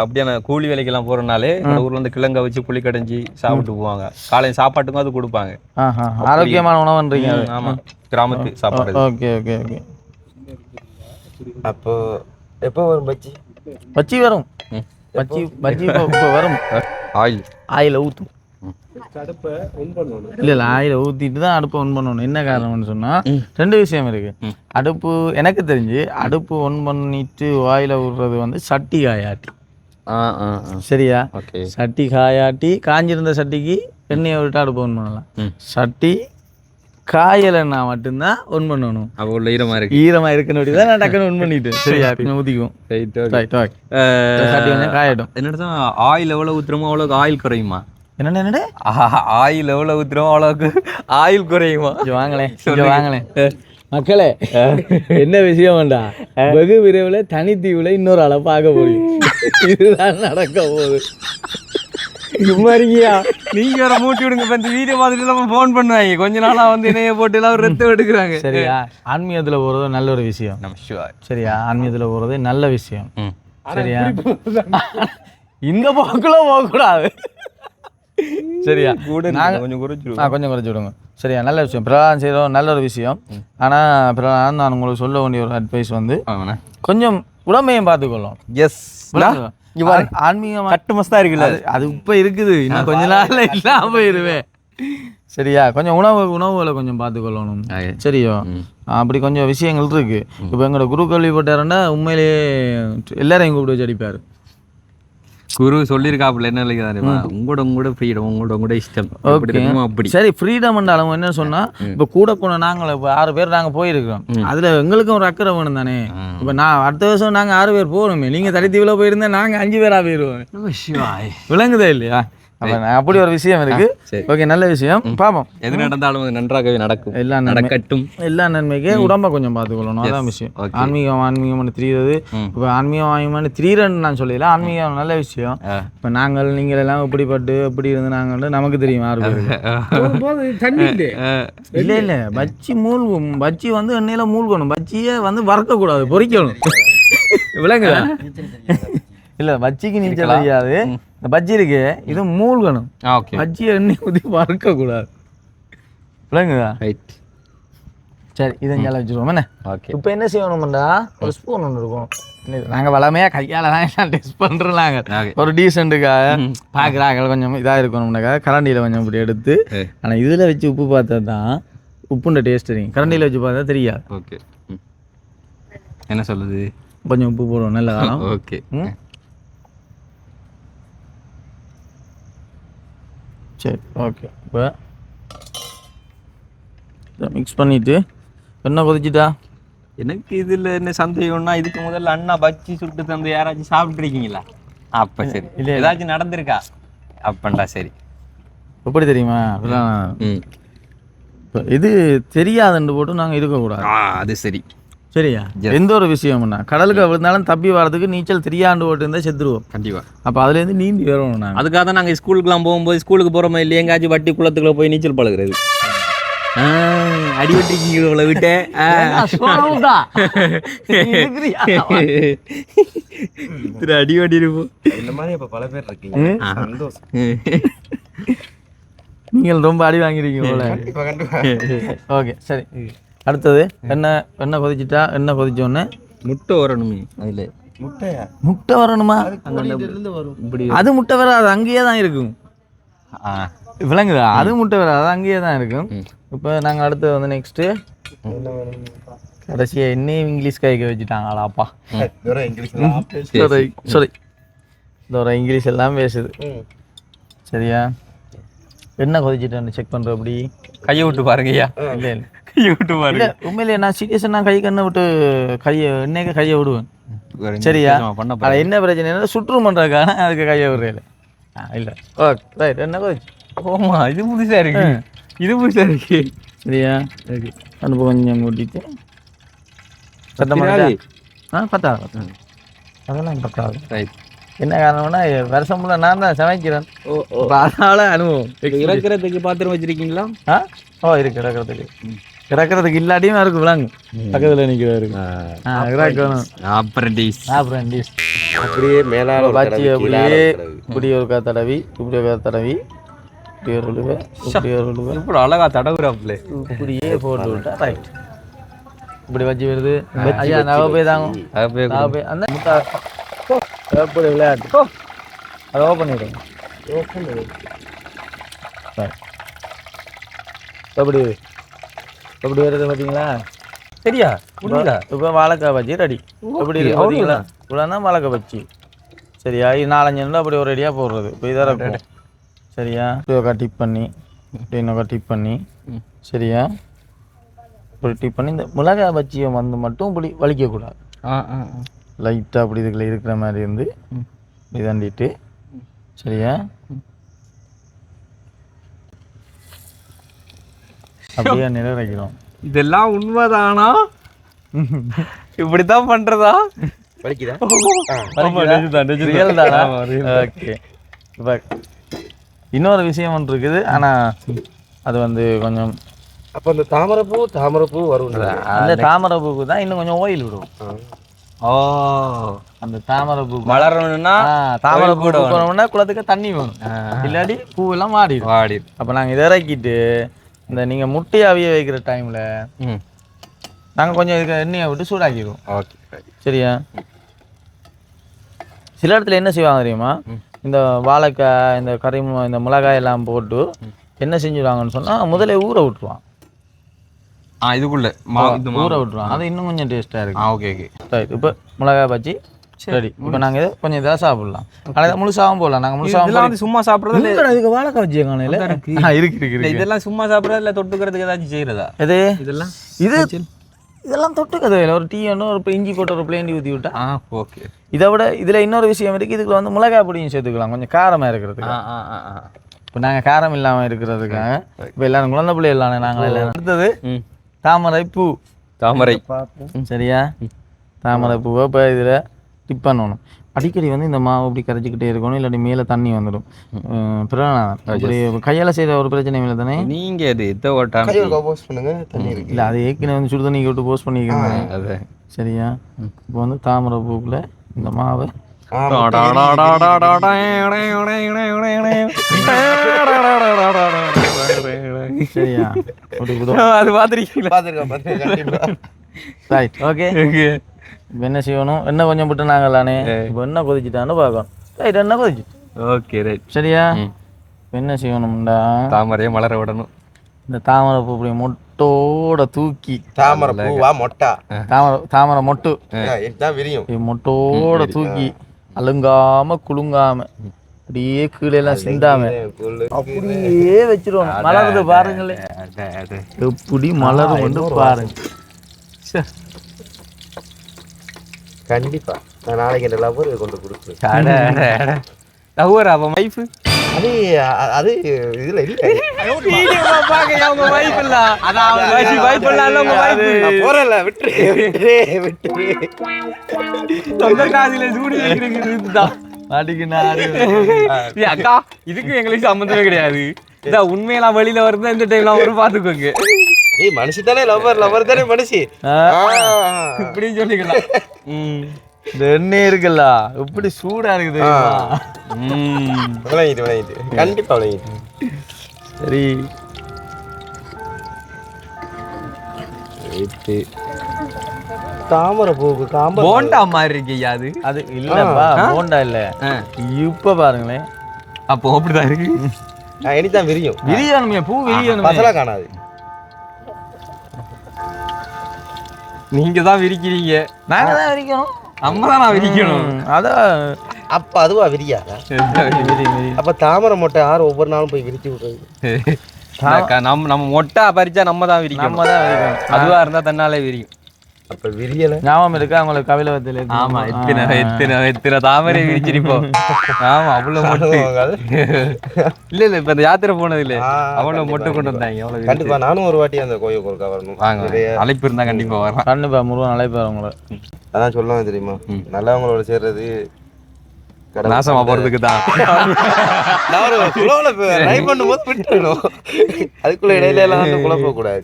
A: அப்படியான கூலி வேலைக்கு எல்லாம் போறதுனாலே ஊர்ல இருந்து கிழங்க வச்சு புளி கடைஞ்சி சாப்பிட்டு போவாங்க. காலையில சாப்பாட்டுக்கும் அது கொடுப்பாங்க.
B: ஆரோக்கியமான உணவுன்றீங்க.
A: ஆமா, கிராமத்து சாப்பாடு.
B: Okay okay okay.
C: அப்போ எப்போ வரும் பச்சி?
B: பச்சி வரும். பச்சி இப்போ வரும். ஆயில ஊற்றும். இல்ல ஆயில ஊத்திட்டு தான் அடுப்பை ஒன் பண்ணணும். என்ன காரணம்னு சொன்னா ரெண்டு விஷயம் இருக்கு. அடுப்பு எனக்கு தெரிஞ்சு அடுப்பு ஒன் பண்ணிட்டு ஆயில விடுறது வந்து சட்டி காயாட்டி. சரியா? சட்டி காயாட்டி காஞ்சிருந்த சட்டிக்கு எண்ணெயை விட்டு அடுப்பு ஒன் பண்ணலாம். சட்டி காயலைன்னா மட்டும்தான் ஒன் பண்ணணும்.
A: அவ்வளோ
B: ஈரமா இருக்குன்னு தான் நான் டக்குன்னு ஒன் பண்ணிட்டு சரியா ஊத்திக்கும். காயட்டும்.
A: என்னடா ஆயில் எவ்வளவு ஊத்துறோமோ அவ்வளோக்கு ஆயில் குறையுமா?
B: என்ன
A: ஆயில் எவ்வளவு ஊத்துறோமோ அவ்வளோக்கு ஆயில் குறையுமா?
B: வாங்களேன் மக்களே, என்ன விஷயம் வேண்டா, வெகு விரைவில் தனித்தீவுல இன்னொரு ஆளை பார்க்க போறீங்க. இதுதான் நடக்க போகுது.
A: சும்மாரியா நீங்க வேற மூட்டி விடுங்க. இப்ப இந்த வீடியோ பார்த்துட்டு நம்ம போன் பண்ணுவாங்க. கொஞ்ச நாளா வந்து இணைய போட்டு எல்லாம் ரத்தம் எடுக்கிறாங்க.
B: சரியா? ஆன்மீகத்துல போறது நல்ல ஒரு விஷயம். சரியா? ஆன்மீகத்துல போறது நல்ல விஷயம். சரியா? இந்த போக்குல போக கூடாது. சரியா? கொஞ்சம் குறைச்சு விடுங்க. சரியா? நல்ல விஷயம். பிரதானம் செய்யறோம், நல்ல ஒரு விஷயம். ஆனா பிரதானம் நான் உங்களுக்கு சொல்ல வேண்டிய ஒரு அட்வைஸ் வந்து கொஞ்சம் உடம்பையும் பார்த்துக்கொள்ளும்.
A: எஸ்,
B: ஆன்மீகம்
A: கட்டுமஸ்தா இருக்குல்ல,
B: அது இப்ப இருக்குது. இன்னும் கொஞ்ச நாள்ல இல்லாம போயிருவேன். சரியா? கொஞ்சம் உணவுகளை கொஞ்சம் பார்த்துக்கொள்ளணும். சரியோ? அப்படி கொஞ்சம் விஷயங்கள் இருக்கு. இப்போ எங்களோட குரு கேள்விப்பட்டாருன்னா உண்மையிலேயே எல்லாரையும் கூப்பிட்டு வச்சு அடிப்பாரு.
A: குரு சொல்லியிருக்காப்புல என்ன இல்லையா, உங்களோட ஃப்ரீடம், உங்களோட இஷ்டம். அப்படி
B: சரி, ஃப்ரீடம் அளவு என்ன சொன்னா, இப்ப கூட போன நாங்கள் இப்போ 6 பேர் நாங்க போயிருக்கிறோம். அதுல எங்களுக்கும் ஒரு அக்கறை வேணும் தானே. இப்ப நான் அடுத்த வருஷம் நாங்க 6 பேர் போறோமே, நீங்க தனித்தீவுல போயிருந்தா நாங்க 5 பேரா போயிருவோம். விளங்குதா இல்லையா? அப்படி ஒரு விஷயம் இருக்கு. ஓகே, நல்ல விஷயம். பாப்போம்,
A: எது நடந்தாலும் நன்றாகவே நடக்கும்.
B: எல்லாம் நடக்கட்டும். எல்லா நன்மைக்கே உடம்ப கொஞ்சம் பார்த்துக்கொள்ளணும். அதான் விஷயம். ஆன்மீகம் திரியிறது. இப்போ ஆன்மீகம் திரியிறன்னு நான் சொல்லல. ஆன்மீகம் நல்ல விஷயம். இப்போ நீங்கள் எல்லாம் எப்படிப்பட்டு எப்படி இருந்து நாங்கள் நமக்கு தெரியும். 6 பேருக்கு இல்ல பச்சி மூழ்கும். பச்சி வந்து எண்ணெயில மூழ்கணும். பச்சியை வந்து வறுக்கக்கூடாது, பொரிக்கணும். விளங்குதா? இல்ல பச்சிக்கு நீச்சல் தெரியாது. இந்த பஜ்ஜி இருக்கு, இது மூழ்கணும். பஜ்ஜி எண்ணெய் ஊற்றி வறுக்க கூடாது. விளங்குதா? சரி, இதை இங்கே வச்சுருவோம். என்ன இப்போ என்ன செய்யணும்டா, ஒரு ஸ்பூன் ஒன்று இருக்கும். நாங்கள் வளமையா கையால் தான் எல்லாம் டெஸ்ட் பண்ணுறோம். நாங்கள் ஒரு டீசெண்ட்டுக்காக பார்க்குறாங்க கொஞ்சம் இதாக இருக்கணும்னாக்காக கரண்டியில் கொஞ்சம் இப்படி எடுத்து. ஆனால் இதில் வச்சு உப்பு பார்த்தா தான் உப்புண்ட டேஸ்ட் தெரியும். கரண்டியில் வச்சு பார்த்தா தெரியாது.
A: ஓகே, என்ன சொல்லுது?
B: கொஞ்சம் உப்பு போடுவோம் நல்ல காலம்.
A: ஓகே,
B: சரி, ஓகே. இப்போ மிக்ஸ் பண்ணிவிட்டு என்ன கொதிச்சுட்டா?
A: எனக்கு இதில் என்ன சந்தேகம்னா, இதுக்கு முதல்ல அண்ணா பச்சி சுட்டு தந்து யாராச்சும் சாப்பிட்ருக்கீங்களா? அப்போ சரி, இல்லை ஏதாச்சும் நடந்திருக்கா? அப்பண்டா சரி.
B: எப்படி தெரியுமா? இது தெரியாதுன்னு போட்டு நாங்கள் இருக்கக்கூடாது.
A: அது சரி.
B: சரியா? எந்த ஒரு விஷயம்னா கடலுக்கு விழுந்தாலும் தப்பி வர்றதுக்கு நீச்சல் தெரியாண்டு போட்டு இருந்தால் செத்துருவோம் கண்டிப்பா. அப்போ அதுலேருந்து நீந்தி வரணும். நாங்கள் அதுக்காக தான் நாங்கள் ஸ்கூலுக்குலாம் போகும்போது, ஸ்கூலுக்கு போகிற மாதிரி இல்லை, எங்காச்சும் வட்டி குளத்துக்குள்ள போய் நீச்சல் பழகுறது. அடிவட்டிங்களை விட்டேன் அடிவட்டி இருப்போம். இந்த மாதிரி இப்போ பல பேர் இருக்கீங்க. நீங்கள் ரொம்ப அடி வாங்கிருக்கீங்க போல. ஓகே, சரி. அடுத்தது என்ன கொதிச்சுட்டா? என்ன கொதிச்சோடனே முட்டை வரணுமே. அதில் முட்டை வரணுமா? அது முட்டை வராது, அங்கேயே தான் இருக்கும். விளங்குதா? அது முட்டை வராது, அங்கேயே தான் இருக்கும். இப்போ நாங்கள் அடுத்தது வந்து நெக்ஸ்ட்டு கடைசியாக என்னையும் இங்கிலீஷ் கைக்க வச்சுட்டாங்களாப்பா. சாரி, இந்த ஒரு இங்கிலீஷ் எல்லாம் பேசுது. சரியா என்ன கொதிச்சுட்டு செக் பண்ற அப்படி
A: கையை விட்டு பாருங்கய்யா.
B: இல்ல இல்ல
A: கையை விட்டு
B: இல்ல
A: பாருங்க.
B: உண்மையிலே நான் சீரியஸா நான் கை கண்ணை விட்டு இன்னைக்கு கையை விடுவேன். சரியா அது என்ன பிரச்சனை சுற்றுமன்றக்கான அதுக்கு கையை விடுறேன் இல்ல ஓகே ரைட் என்ன கொதிச்சு
A: ஓமா இது புதுசா இருக்கு. இது புதுசா இருக்கு.
B: சரியா அனுப்ப கொஞ்சம் கூட்டிட்டு சத்தமாக பத்தாது அதெல்லாம் பத்தாது.
A: ரைட்.
B: என்ன காரணம்னா வருஷம் முறை நான் தான் சமைக்கிறேன். அதனால அனுபவம்.
A: இறக்குறதுக்கு பாத்திரம் வச்சிருக்கீங்களா?
B: ஓ இருக்கு இறக்குறதுக்கு இல்லாட்டியும் இருக்கு விளாங்கு பக்கத்தில் நிற்கிறா இருக்கு இறக்கணும். அப்புறம்
C: அப்படியே மேலால
B: பாச்சி அப்படியே இப்படி ஒரு தடவி இப்படி ஒரு தடவி இப்படி ஒரு உழுவை இப்படி ஒரு உழுவை
A: இப்படி அழகா தடவுறாப்ல
B: இப்படியே போட்டு விட்டா ரைட். இப்படி வச்சு வருது. ஐயா நவ போய் தாங்க அந்த முட்டா எப்படி விளையாட்டு அதை ஓப்பன் பண்ணிடுங்க. எப்படி எப்படி வருது பார்த்தீங்களா?
A: சரியா புரியுதா?
B: இப்போ வாழைக்காய் பச்சி ரெடி. எப்படி இருக்கு பார்த்தீங்களா? இவ்வளோ தான் வாழைக்காய் பச்சி. சரியா இது 4-5 நிமிடம் அப்படி ஒரு ரெடியாக போடுறது. இப்போ இதாக இருக்கும். சரியா இப்படி டிப் பண்ணி இப்படி டிப் பண்ணி சரியா இப்படி டிப் பண்ணி இந்த மிளகாய் பச்சியை மட்டும் இப்படி வலிக்கக்கூடாது. லைட்டாக அப்படி இதுக்குள்ள இருக்கிற மாதிரி இருந்து இதாண்டிட்டு சரியா அப்படியே நிறைவேறோம்.
A: இதெல்லாம் உண்மைதானா? இப்படித்தான் பண்றதா?
C: வலிக்குதா?
B: ஓகே. இப்போ இன்னொரு விஷயம் ஒன்று இருக்குது. ஆனால் அது வந்து கொஞ்சம்
C: அப்போ அந்த தாமரைப்பூ வரும்.
B: அந்த தாமரைப்பூக்கு தான் இன்னும் கொஞ்சம் ஓயில் விடுவோம்.
A: ஓ
B: அந்த தாமரைப்பூ
A: மலரணும்னா
B: தாமரைப்பூ போனோம்னா குளத்துக்கு தண்ணி வேணும். இல்லாட்டி பூவெல்லாம் வாடிடும். அப்போ நாங்கள் இதை இறக்கிட்டு இந்த நீங்கள் முட்டையை அவிய வைக்கிற டைமில் நாங்கள் கொஞ்சம் இதுக்கு எண்ணெயை விட்டு சூடாக்கிடுவோம்.
A: ஓகே
B: சரியா சில இடத்துல என்ன செய்வாங்க தெரியுமா? இந்த வாழைக்காய் இந்த இந்த மிளகாய் எல்லாம் போட்டு என்ன செஞ்சுடுவாங்கன்னு சொன்னால் முதல்ல ஊற விட்டுருவான்.
A: இதுக்குள்ள
B: ஊற விட்டுருவான். அது இன்னும் கொஞ்சம் டேஸ்ட்டாக இருக்கு.
A: Okay okay
B: right. இப்போ மிளகாய் பச்சி சரி. இப்போ நாங்கள் இதை கொஞ்சம் இதாக சாப்பிடலாம். ஆனால் முழுசாகவும் போடலாம். நாங்கள் முழுசாகவும்
A: சும்மா சாப்பிட்றது
B: இதுக்கு வாழைக்காய் வச்சு காலையில் இருக்கு.
A: இதெல்லாம் சும்மா சாப்பிட்றது இல்லை தொட்டுக்கிறதுக்கு ஏதாச்சும் செய்யறதா?
B: எது
A: இதெல்லாம்
B: இதெல்லாம் தொட்டுக்கதை இல்லை. ஒரு டீ ஒன்று ஒரு இஞ்சி போட்டு ஒரு பிளேண்டி ஊற்றி விட்டா
A: ஓகே.
B: இதை விட இதில் இன்னொரு விஷயம் இருக்குது. இதுக்குள்ள வந்து மிளகாய் பொடியும் சேர்த்துக்கலாம் கொஞ்சம் காரமாக இருக்கிறதுக்கு. இப்போ நாங்கள் காரம் இல்லாமல் இருக்கிறதுக்காக இப்போ எல்லாரும் குழந்தை பிள்ளை இல்லாம நாங்கள் எல்லாம். அடுத்தது தாமரை சரியா தாமரை பூவை இப்போ இதில் டிப் பண்ணணும். அடிக்கடி வந்து இந்த மாவு இப்படி கரைச்சிக்கிட்டே இருக்கணும். இல்லாட்டி மேலே தண்ணி வந்துடும். அப்படி கையால் செய்கிற ஒரு பிரச்சனை இல்லை தானே?
A: நீங்கள் இது
C: போஸ்ட் பண்ணுங்க தண்ணி இருக்கு
B: இல்லை அது ஏற்கனவே வந்து சுடு தண்ணி விட்டு போஸ்ட் பண்ணிக்கோங்க. சரியா இப்போ வந்து தாமரை பூவில் இந்த மாவை சரியா
A: அது பார்த்துருக்கீங்களா?
B: Right okay. இப்போ என்ன செய்யணும்? என்ன கொஞ்சம் விட்டு நாங்களானே இப்போ என்ன கொதிச்சுட்டான்னு பார்க்கணும். ரைட் என்ன கொதிச்சு
A: ஓகே ரைட்
B: சரியா. இப்போ என்ன செய்யணும்டா
A: தாமரையை மலர விடணும்.
B: இந்த தாமரை பூ இப்படி மொட்டோட தூக்கி தாமரை மொட்டு மொட்டோட தூக்கி அலுங்காம குலுங்காம அப்படியே கீழே எல்லாம் சிந்தாம அப்படியே வச்சிருவாங்க. மலருது பாருங்களே எப்படி மலரும் வந்து பாருங்க.
C: கண்டிப்பா நான் நாளைக்கு இந்த லவ்வர் கொண்டு கொடுக்குறேன்.
A: லவ்வர் அவ வைஃப்
C: அது அது இதுல இல்ல
A: வீடியோவா பாக்க அவங்க வைஃப் இல்ல அதாவது வைஃப் இல்ல அவங்க வைஃப்
C: போறல விட்டு
A: தொங்க காதில சூடி வைக்கிறீங்கதான்
B: மாட்டிக்கினாரு.
A: அக்கா இதுக்கு எங்களுக்கு சம்மந்தமே கிடையாது. இதான் உண்மையெல்லாம் வெளியில வருது. இந்த டைம்ல ஒரு பாத்துக்கோங்க.
C: ஏய் மனுஷி தானே லவ்வர் தானே மனுஷி
A: இப்படின்னு சொல்லிக்கலாம்.
B: இந்த எண்ணெய் இருக்குல்ல இப்படி சூடா இருக்குது.
C: விளங்கிட்டு கண்டிப்பா விளங்கிட்டு.
B: சரி
C: தாமரை பூக்கு
A: போண்டா மாதிரி இருக்கீங்க. அது
B: அது இல்லப்பா போண்டா இல்ல. இப்ப பாருங்களேன்
A: அப்போ அப்படிதான் இருக்கு.
C: இனிதான்
B: விரியணுமே பூ விரியணும்.
C: மசாலா காணாது.
A: நீங்க தான் விரிக்கிறீங்க.
B: நாங்க தான் விரிக்கணும்.
A: அம்மா தான் நான் விரிக்கணும்.
B: அதான்
D: அப்ப அதுவா விரியாதா? அப்ப தாமரை மொட்டை யார் ஒவ்வொரு நாளும் போய் விரிச்சு விடுறது?
A: நம்ம மொட்டா பறிச்சா நம்ம தான் விரிக்கணும். அதுவா இருந்தா தன்னாலே விரியும்.
D: அப்ப விரியல
B: ஞாபகம் இருக்கா உங்களுக்கு கபிலவத்துல?
A: ஆமா, எத்தனை தாமரை விரிச்சிருப்போம். ஆமா, அவ்வளவு மொட்டு. இல்ல இப்ப இந்த யாத்திரை போனது இல்ல, அவ்வளவு மொட்டு கொண்டு வந்தாங்க.
D: கண்டிப்பா நானும் ஒரு வாட்டி அந்த கோயில் கொடுக்க வரணும்.
A: வாங்க, அழைப்பு இருந்தா கண்டிப்பா வரலாம்.
B: கண்டிப்பா முருகன் அழைப்பார் உங்களை.
D: அதான் சொல்லுவாங்க தெரியுமா, நல்லவங்களோட சேர்றது
A: நாசமா போறதுக்கு தான்.
D: அதுக்குள்ள இடையில எல்லாம் வந்து குழப்ப கூடாது.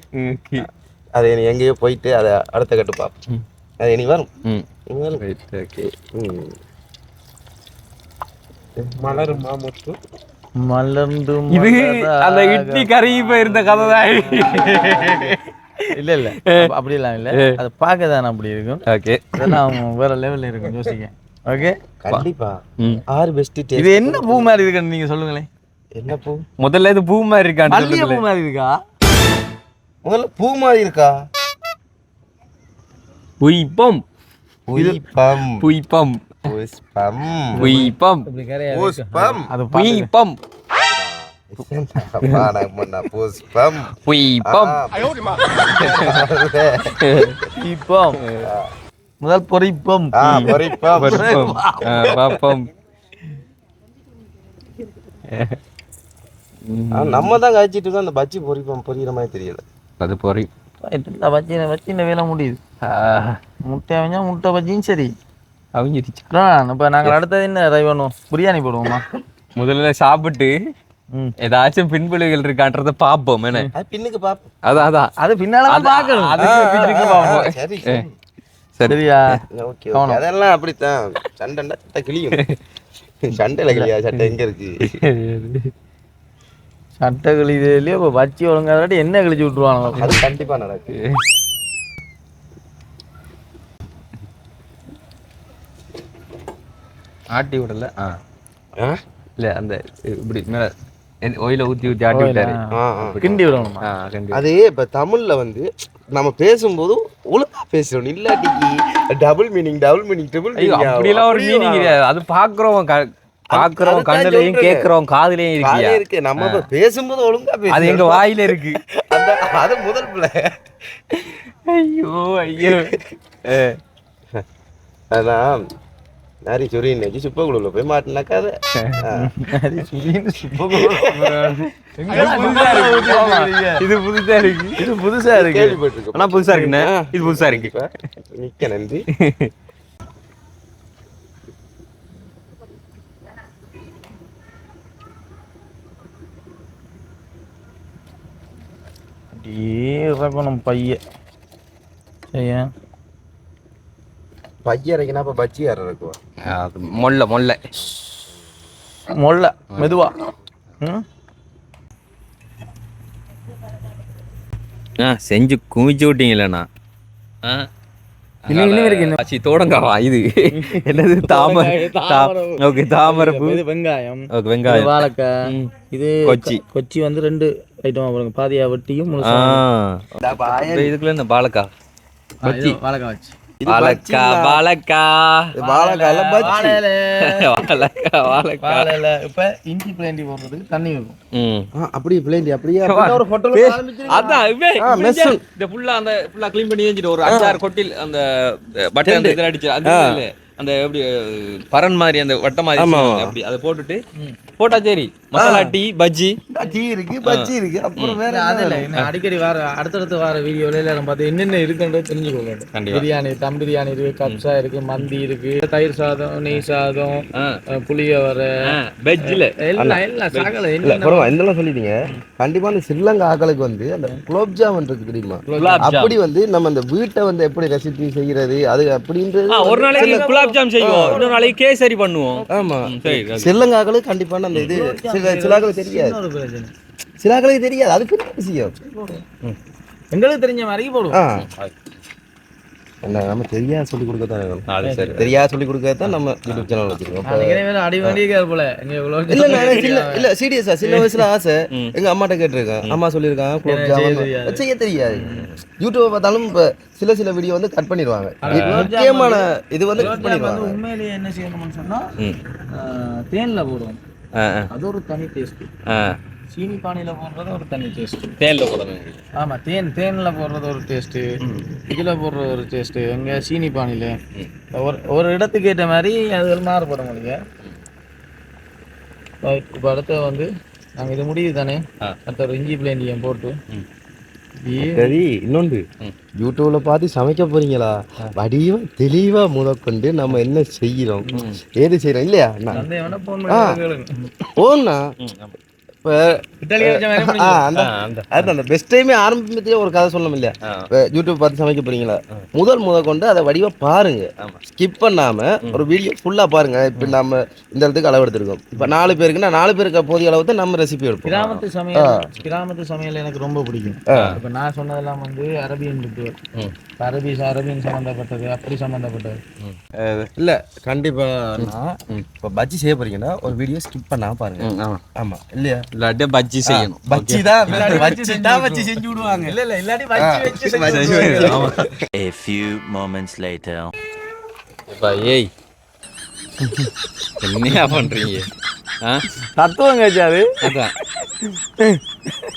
D: அது எங்கேயோ போயிட்டு அதை அடுத்த கட்டு பார்ப்போம். அது இனி வரும். மலருமா முத்து
B: மலர்ந்து
A: இது அந்த இட்லி கருகி போயிருந்த கதை தான்.
B: இல்ல இல்ல அப்படி எல்லாம் இல்ல, அது பார்க்க தானே அப்படி இருக்கும்.
A: ஓகே,
B: அதெல்லாம் வேற லெவல்ல இருக்கும், யோசிக்க. ஓகே,
D: கண்டிப்பா. ஆறு பெஸ்ட்.
B: இது என்ன பூ மாதிரி இருக்குன்னு நீங்க சொல்லுங்களேன்.
D: என்ன பூ?
A: முதல்ல இது பூ மாதிரி இருக்கா?
B: மல்லிகை பூ மாதிரி இருக்கா?
D: முதல்ல பூ மாதிரி இருக்கா?
A: புய்பம்
D: புய்பம்
A: புய்பம்
D: புஷ்பம்
A: புய்பம்
D: புஷ்பம்
B: அது
A: புய்பம்
D: புஷ்பம்
A: புய்பம்
B: இப்போ முதல் பொறிப்பம்
D: பொறிப்பம்
A: பாப்பம்.
D: நம்ம தான் காய்ச்சிட்டு இருக்கோம். அந்த பச்சி பொறிப்பம் பொரியிற மாதிரி தெரியல.
A: அது பொறி
B: வச்சு இந்த வேலை முடியுது. முட்டை அவஞ்சா முட்டை பஜ்ஜியும் சரி
A: அவங்கிருச்சு.
B: இப்போ நாங்கள் அடுத்தது என்ன ட்ரை பண்ணுவோம்? பிரியாணி போடுவோமா?
A: முதல்ல சாப்பிட்டு ஏதாச்சும் பின்புலைகள் இருக்கான்றத பாப்போம். என்ன
D: பின்னுக்கு பாப்போம்.
A: அதான்
B: அது பின்னால பார்க்கணும்.
D: சரி
B: சரியா?
D: ஓகே, அதெல்லாம் அப்படித்தான். சண்டைண்டா சட்டை கிளியும். சண்டையில கிளியா? சட்டை எங்க இருக்கு?
B: சட்டை கிழிதுலயே இப்போ வச்சு ஒழுங்காதாட்டி என்ன கிழிச்சு விட்டுருவாங்க.
D: அது கண்டிப்பா நடக்கு.
A: ஆட்டி விடல. இல்ல அந்த இப்படி மேல ஓயில ஊத்தி ஆட்டி விட்டாரு.
B: கிண்டி விடணுமா?
D: அது இப்ப தமிழ்ல வந்து நம்ம பேசும்போது ஒழுங்கா பேசணும். இல்லாட்டிக்கு டபுள் மீனிங் ட்ரிபிள் மீனிங்
A: அப்படி எல்லாம் ஒரு மீனிங் கிடையாது. அது பாக்குறோம் கண்ணுலயும் கேக்குறோம் காதுலயும்
D: இருக்கு. நம்ம பேசும்போது ஒழுங்கா பேசணும்.
A: அது எங்க வாயில இருக்கு.
D: அது முதல் பிள்ளை.
A: ஐயோ அதான்
D: நாரி சுரி இன்னைக்கு சுப்பகுழுல போய் மாட்டினாக்கா அது
A: இது புதுசா இருக்கு.
D: கேள்விப்பட்டிருக்கோம்.
A: ஆனா புதுசா இருக்குண்ணே. இது புதுசா இருக்கு.
D: மிக்க நன்றி. பைய இறக்கினா அப்ப பச்சி யார் இருக்கும்?
B: மொல்ல மெதுவா.
A: செஞ்சு குமிச்சு விட்டீங்களா? தோடங்காவா இது? என்னது? தாமரை பூ, வெங்காயம்,
B: வாழைக்காய். இது கொச்சி வந்து 2 ஐட்டமா போடுங்க. பாதியா வெட்டியும்
A: இதுக்குள்ள இந்த வாழைக்காய்
B: வாழைக்காய் வச்சு இப்ப இஞ்சி பிளேண்டி போடுறதுக்கு தண்ணி இருக்கும்.
D: அப்படியே பிளேண்டி அப்படியே ஒரு
A: கிளீன் பண்ணி ஒரு 5-6 கொட்டில் அந்த பட்டன் இதுல அடிச்சு அந்த எப்படி பரன் மாதிரி அந்த வட்ட மாதிரி அப்படி அதை போட்டுட்டு போட்டா சரி. மசாலா டீ பஜ்ஜி
D: இருக்கு. அப்புறம் வேற
B: அடிக்கடி வர அடுத்தடுத்து வர வீடியோல எல்லாம் பார்த்து என்னென்ன இருக்குன்றது தெரிஞ்சுக்கொள்ளணும். பிரியாணி, தம் பிரியாணி இருக்கு, கப்சா இருக்கு, மந்தி இருக்கு, தயிர் சாதம், நெய் சாதம், புளியோரை, வெஜ்ல எல்லாம் சகல
D: என்னெல்லாம் சொல்லிட்டீங்க. கண்டிப்பா அந்த ஸ்ரீலங்கா ஆக்களுக்கு வந்து அந்த குலோப் ஜாமுன் இருக்கு தெரியுமா? அப்படி வந்து நம்ம அந்த வீட்டை வந்து எப்படி ரெசிபி செய்யறது அது அப்படின்றது.
A: ஒரு நாளைக்கு குலாப் ஜாம் செய்வோம், இன்னொரு நாளைக்கு கேசரி பண்ணுவோம்.
D: ஆமா, ஸ்ரீலங்கா ஆக்களுக்கு கண்டிப்பா அந்த இது சிலாக்களுக்கு தெரியாது. சிலாக்களுக்கு தெரியாது. அது பெரிய விஷயம்.
B: எங்களுக்கு தெரிஞ்ச மாதிரி போடுவோம்.
D: என்ன நம்ம தெரியா சொல்லி கொடுக்கத்தான்
A: அது சரி.
D: தெரியா சொல்லி கொடுக்கத்தான் நம்ம யூடியூப் சேனல் வச்சிருக்கோம்.
B: அடி வண்டியே போல
D: இல்ல சீரியஸா சின்ன வயசுல ஆசை எங்க அம்மாட்ட கேட்டிருக்கேன். அம்மா சொல்லியிருக்காங்க குலோப் ஜாமுன் செய்ய தெரியாது. யூடியூப் பார்த்தாலும் இப்ப சில வீடியோ வந்து கட் பண்ணிடுவாங்க. முக்கியமான இது வந்து கட் பண்ணிடுவாங்க.
B: உண்மையிலேயே என்ன செய்யணும்னு சொன்னா தேன்ல போடுவோம், அது ஒரு தனி டேஸ்ட். சீனி பானியில போடுறது ஒரு தனி டேஸ்ட்.
A: தேன்ல போடணும்.
B: ஆமா, தேன்ல போடுறது ஒரு டேஸ்ட், இதுல போடுறது ஒரு டேஸ்ட். எங்க சீனி பானியில ஒரு இடத்துக்கு ஏற்ற மாதிரி அது மாறுபடும் முடியுங்க. இப்போ அடுத்த வந்து நாங்கள் இது முடியுது தானே, அடுத்த ஒரு இஞ்சி பிளேண்டியம் போட்டு
D: சரி. இன்னொன்று யூடியூப்ல பார்த்து சமைக்க போறீங்களா, வடிவா தெளிவா முதற்கொண்டு நம்ம என்ன செய்யறோம் ஏது செய்யறோம் இல்லையா போனா அந்த பெஸ்ட் டைமே ஆரம்பத்திலே ஒரு கதை சொல்லணும் இல்லையா. யூடியூப் பார்த்து சமைக்க போறீங்களா, முதல் கொண்டு அதை வடிவா பாருங்க, ஸ்கிப் பண்ணாம ஒரு வீடியோ ஃபுல்லா பாருங்க. இப்ப நம்ம இந்த இடத்துக்கு அளவு எடுத்திருக்கோம். இப்ப 4 பேருக்குன்னா 4 பேருக்கு போதிய அளவு தான் நம்ம ரெசிபி எடுப்போம்.
B: கிராமத்து சமையல் எனக்கு ரொம்ப பிடிக்கும். இப்ப நான் சொன்னதெல்லாம் வந்து அரபியன் அரபியன் சம்பந்தப்பட்டது, அப்படி சம்பந்தப்பட்டது
D: இல்ல. கண்டிப்பா இப்ப பஜ்ஜி செய்ய போறீங்கன்னா ஒரு வீடியோ ஸ்கிப் பண்ணாம பாருங்க. ஆமா இல்லையா,
A: இல்லாட்டி பஜ்ஜி செய்யணும்.
D: பஜ்ஜி தான் வச்சு செஞ்சு விடுவாங்க.
B: இல்ல இல்லாட்டி பஜ்ஜி வச்சு.
E: A few moments later.
A: ஏய் என்னையா பண்றீங்க?
B: தத்துவம் கேச்சாரு.
A: அதான்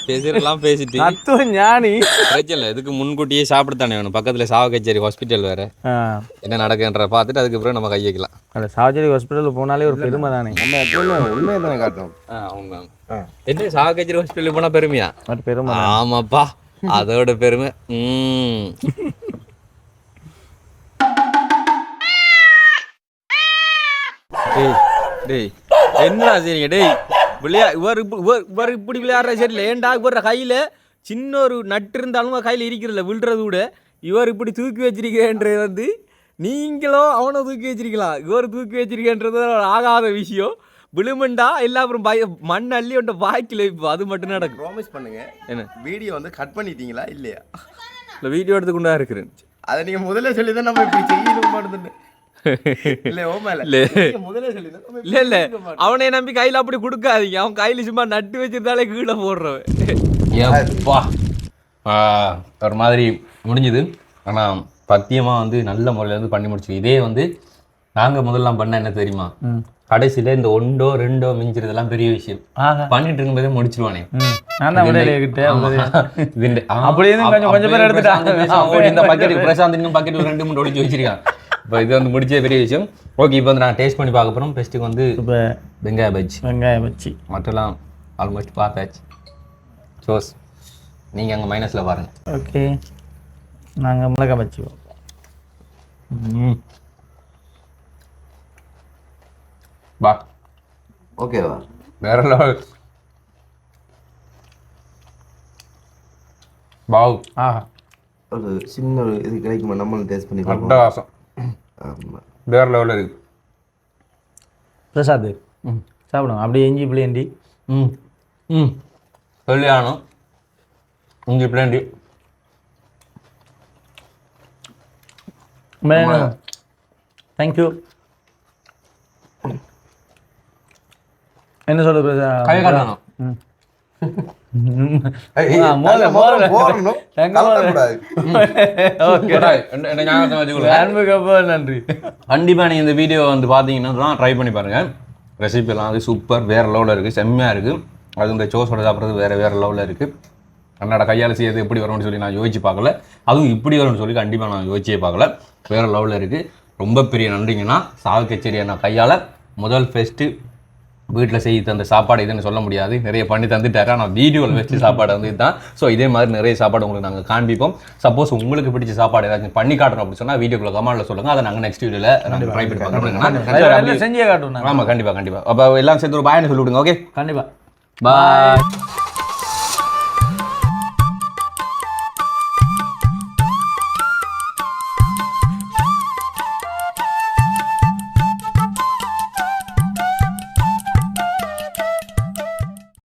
A: பேசிடலாம், பேசிட்டு
B: தத்துவம் ஞானி
A: பிரச்சனை. இதுக்கு முன்கூட்டியே சாப்பிடத்தானே வேணும். பக்கத்துல சாவகச்சேரி ஹாஸ்பிட்டல் வேற, என்ன நடக்குன்ற பார்த்துட்டு அதுக்கப்புறம் நம்ம கை வைக்கலாம்.
B: அந்த சாவகச்சேரி ஹாஸ்பிட்டல் போனாலே ஒரு பெருமை தானே.
D: உண்மையை தானே காட்டும்.
A: என்ன சாவகச்சேரி ஹாஸ்பிட்டலுக்கு போனா பெருமையா?
B: பெருமை.
A: ஆமாப்பா, அதோட பெருமை. என்னடா சரிங்க டேய் இவர் இப்படி விளையாடுற சரியில்லை. ஏன்டா இவர் கையில சின்ன ஒரு நட்டு இருந்தாலும் கையில இருக்கிறதில்ல, விழுறது கூட இவர் இப்படி தூக்கி வச்சிருக்கேன்றது வந்து நீங்களும் அவனை தூக்கி வச்சிருக்கலாம், இவர் தூக்கி வச்சிருக்கேன்றது ஆகாத விஷயம். விழுமண்டா எல்லாம் அப்புறம் மண் அள்ளி உண்ட பாய்க்கில் இப்போ அது மட்டும் நடக்கும்.
D: ப்ராமிஸ் பண்ணுங்க,
A: என்ன
D: வீடியோ வந்து கட் பண்ணிட்டீங்களா இல்லையா?
A: இல்லை வீடியோ எடுத்துக்கொண்டா இருக்கிறேன்.
D: அதை நீங்க முதல்ல சொல்லி தான் நம்ம இப்படி செய்யணும் மாட்டேன்னு.
A: இல்ல அவனை நம்பி கையில அப்படி கொடுக்காதீங்க. அவன் கையில சும்மா நட்டு வச்சிருந்தாலே கீழே போடுறவன். ஒரு மாதிரி முடிஞ்சுது. ஆனா பத்தியமா வந்து நல்ல முறையில வந்து பண்ணி முடிச்சு. இதே வந்து நாங்க முதல்லாம் பண்ண என்ன தெரியுமா, கடைசியில இந்த 1 2 மிஞ்சிறதெல்லாம் பெரிய விஷயம். பண்ணிட்டு இருக்கும்போதே முடிச்சிருவானே. பிரசாந்த் இன்னும் பக்கெட் 2 3 ஒழிச்சு வச்சிருக்கான். இப்போ இது வந்து முடிச்ச பெரிய விஷயம். ஓகே, இப்போ வந்து நான் டேஸ்ட் பண்ணி பார்க்க போகிறோம். ஃபஸ்ட்டுக்கு வந்து வெங்காய பஜ்ஜி மற்றெல்லாம் ஆல்மோஸ்ட் பார்த்தாச்சு. சோஸ் நீங்கள் அங்கே மைனஸில் பாருங்கள்.
B: ஓகே, நாங்கள் மிளகா பஜ்ஜி.
A: வா
D: ஓகேவா,
A: வேற லெவல். வாவ்,
D: ஆஹா, ஒரு சின்ன ஒரு இது கிடைக்குமா, நம்மளும் டேஸ்ட் பண்ணி
A: அட்டகாசம்.
D: ஆமாம்,
A: வேற லெவலில் இருக்கு.
B: பிரசாத் சாப்பிடுங்க அப்படியே இஞ்சி பிளேண்டி.
A: சொல்லியானோ இஞ்சி பிளேண்டி.
B: தேங்க்யூ. என்ன சொல்றது பிரசாத்?
A: கை காட்டணும்.
B: நன்றி.
A: கண்டிப்பா நீங்க இந்த வீடியோ வந்து பாத்தீங்கன்னா ட்ரை பண்ணி பாருங்க. ரெசிபி எல்லாம் வந்து சூப்பர், வேற லெவலில் இருக்கு, செம்மையா இருக்கு. அது இந்த சோஸோட சாப்பிட்றது வேற லெவலில் இருக்கு. என்னோட கையால் செய்யறது எப்படி வரும்னு சொல்லி நான் யோசிச்சு பார்க்கல, அதுவும் இப்படி வரும்னு சொல்லி கண்டிப்பா நான் யோசிச்சே பார்க்கல. வேற லெவலில் இருக்கு. ரொம்ப பெரிய நன்றிங்கன்னா சாவகச்சேரி நான் கையால் முதல் ஃபெஸ்ட்டு வீட்டில் செய்து தந்த சாப்பாடு இதுன்னு சொல்ல முடியாது, நிறைய பண்ணி தந்துட்டாரு. ஆனால் வீடியோவில் வச்சு சாப்பாடு வந்து இதுதான். ஸோ இதே மாதிரி நிறைய சாப்பாடு உங்களுக்கு நாங்கள் காண்பிப்போம். சப்போஸ் உங்களுக்கு பிடிச்ச சாப்பாடு ஏதாச்சும் பண்ணி காட்டணும் அப்படின்னு சொன்னால் வீடியோக்குள்ள கமெண்ட்ல சொல்லுங்கள். அதை நாங்கள் நெக்ஸ்ட் வீடியோவில் நாங்கள் ட்ரை பண்ணி பார்க்குறோம்.
B: செஞ்சே காட்டுவோம்.
A: ஆமாம், கண்டிப்பாக. அப்போ எல்லாம் சேர்ந்து ஒரு பாய்னு சொல்லி விடுங்க. ஓகே,
B: கண்டிப்பாக.
A: பாய்.